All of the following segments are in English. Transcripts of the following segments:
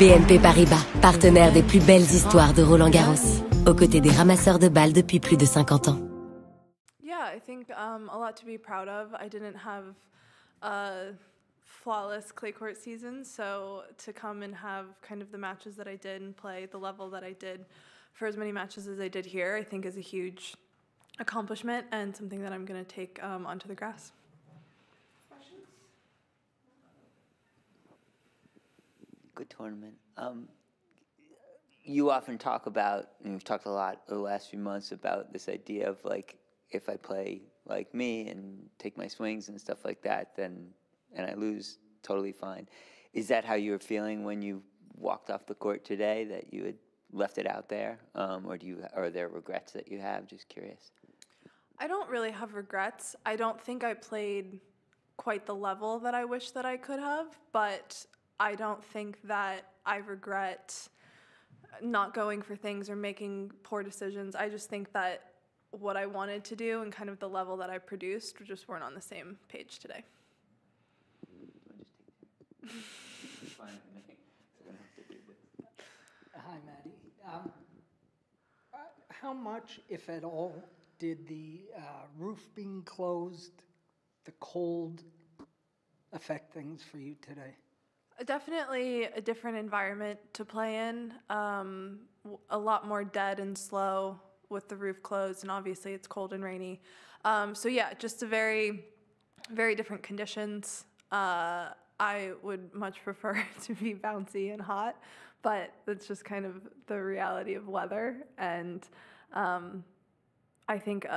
BNP Paribas, partenaire des plus belles histoires de Roland-Garros, aux côtés des ramasseurs de balles depuis plus de 50 ans. Yeah, I think a lot to be proud of. I didn't have a flawless clay court season, so to come and have kind of the matches that I did and play the level that I did for as many matches as I did here, I think is a huge accomplishment and something that I'm going to take onto the grass. Good tournament. You often talk about, and we've talked a lot over the last few months about this idea of like, if I play like me and take my swings and stuff like that, then, and I lose, totally fine. Is that how you were feeling when you walked off the court today, that you had left it out there? Or are there regrets that you have? Just curious. I don't really have regrets. I don't think I played quite the level that I wish that I could have, but I don't think that I regret not going for things or making poor decisions. I just think that what I wanted to do and kind of the level that I produced just weren't on the same page today. Hi, Maddie. How much, if at all, did the roof being closed, the cold, affect things for you today? Definitely a different environment to play in, a lot more dead and slow with the roof closed, and obviously it's cold and rainy. So yeah, just a very, very different conditions. I would much prefer to be bouncy and hot, but that's just kind of the reality of weather. And I think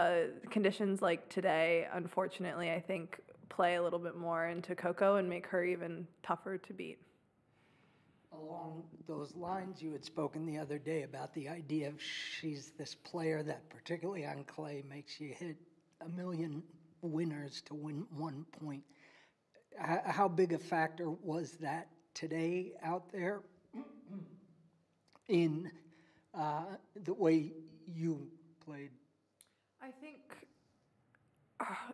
conditions like today, unfortunately, I think play a little bit more into Coco and make her even tougher to beat. Along those lines, you had spoken the other day about the idea of she's this player that, particularly on clay, makes you hit a million winners to win 1 point. How big a factor was that today out there in the way you played? I think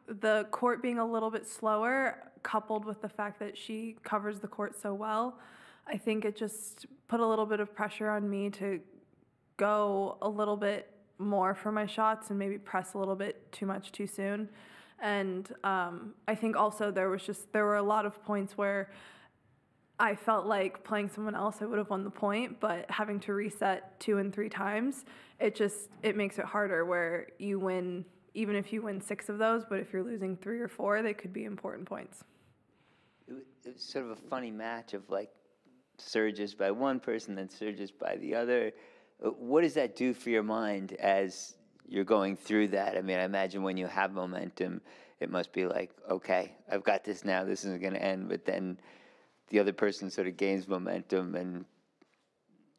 the court being a little bit slower, coupled with the fact that she covers the court so well, I think it just put a little bit of pressure on me to go a little bit more for my shots and maybe press a little bit too much too soon. And I think also there were a lot of points where I felt like playing someone else I would have won the point, but having to reset 2 and 3 times, it makes it harder where you win. Even if you win 6 of those, but if you're losing 3 or 4, they could be important points. It was sort of a funny match of like surges by one person, then surges by the other. What does that do for your mind as you're going through that? I mean, I imagine when you have momentum, it must be like, okay, I've got this now, this isn't going to end, but then the other person sort of gains momentum. And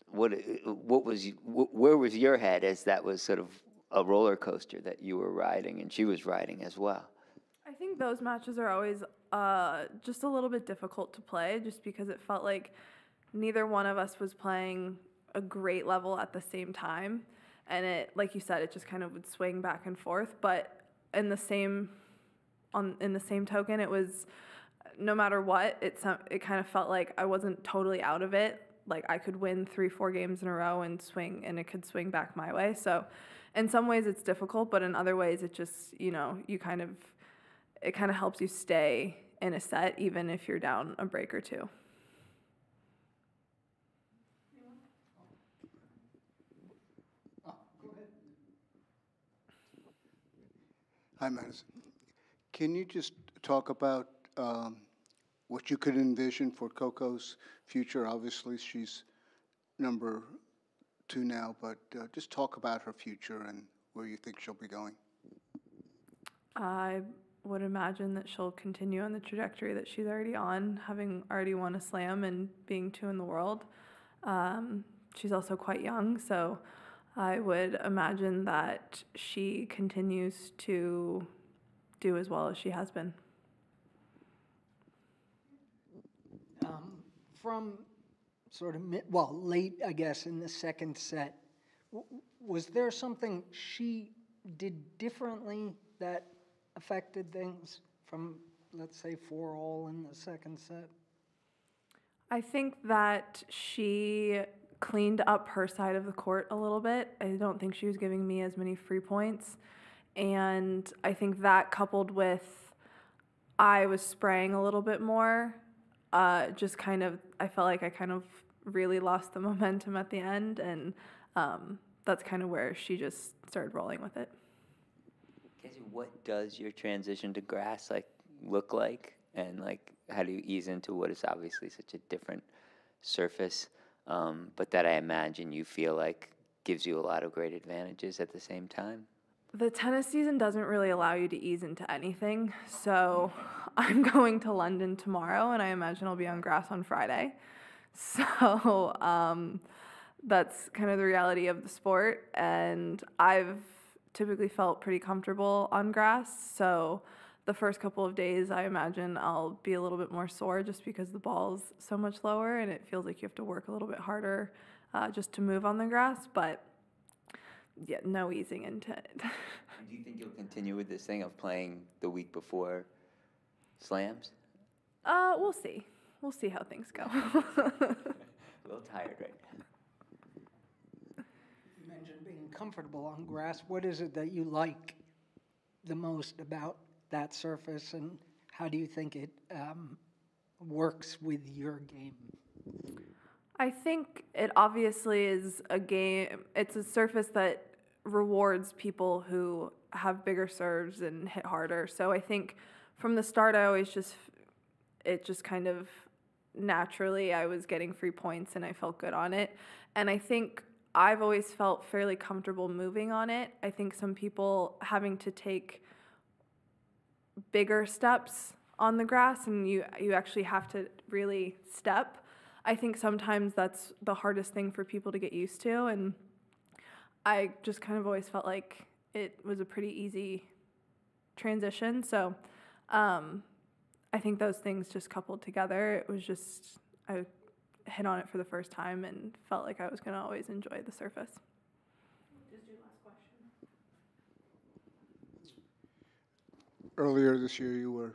where was your head as that was sort of a roller coaster that you were riding and she was riding as well? I think those matches are always just a little bit difficult to play, just because it felt like neither one of us was playing a great level at the same time, and it, like you said, it just kind of would swing back and forth. But in the same token, it was, no matter what, it kind of felt like I wasn't totally out of it. Like I could win 3-4 games in a row and swing, and it could swing back my way. So in some ways it's difficult, but in other ways it just, it kind of helps you stay in a set even if you're down a break or 2. Hi, Madison. Can you just talk about what you could envision for Coco's future? Obviously, she's number 2 now, but just talk about her future and where you think she'll be going. I would imagine that she'll continue on the trajectory that she's already on, having already won a slam and being 2 in the world. She's also quite young, so I would imagine that she continues to do as well as she has been. From sort of late, I guess, in the second set, was there something she did differently that affected things from, let's say, 4-all in the second set? I think that she cleaned up her side of the court a little bit. I don't think she was giving me as many free points. And I think that coupled with I was spraying a little bit more, just kind of, I felt like I kind of really lost the momentum at the end. And that's kind of where she just started rolling with it. Casey, what does your transition to grass look like? And how do you ease into what is obviously such a different surface, but that I imagine you feel like gives you a lot of great advantages at the same time? The tennis season doesn't really allow you to ease into anything. So I'm going to London tomorrow, and I imagine I'll be on grass on Friday. So that's kind of the reality of the sport. And I've typically felt pretty comfortable on grass. So the first couple of days, I imagine I'll be a little bit more sore just because the ball's so much lower and it feels like you have to work a little bit harder just to move on the grass. But yeah, no easing into it. And do you think you'll continue with this thing of playing the week before slams? We'll see. We'll see how things go. A little tired right now. You mentioned being comfortable on grass. What is it that you like the most about that surface, and how do you think it works with your game? I think it obviously is a game. It's a surface that rewards people who have bigger serves and hit harder. So I think from the start, it just kind of naturally, I was getting free points and I felt good on it. And I think I've always felt fairly comfortable moving on it. I think some people having to take bigger steps on the grass and you actually have to really step. I think sometimes that's the hardest thing for people to get used to, and I just kind of always felt like it was a pretty easy transition. So I think those things just coupled together, it was just, I hit on it for the first time and felt like I was going to always enjoy the surface. Just your last question. Earlier this year, you were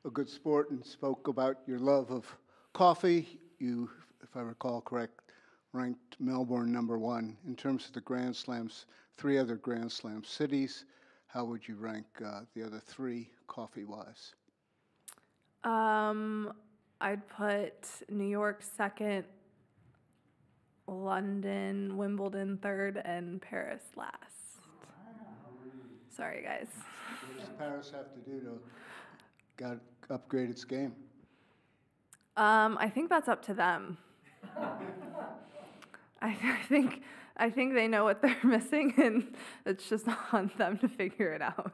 a good sport and spoke about your love of coffee. You, if I recall correct, ranked Melbourne #1. In terms of the Grand Slams, 3 other Grand Slam cities, how would you rank the other 3 coffee-wise? I'd put New York 2nd, London, Wimbledon 3rd, and Paris last. Sorry, guys. What does Paris have to do to upgrade its game? I think that's up to them. I think they know what they're missing, and it's just on them to figure it out.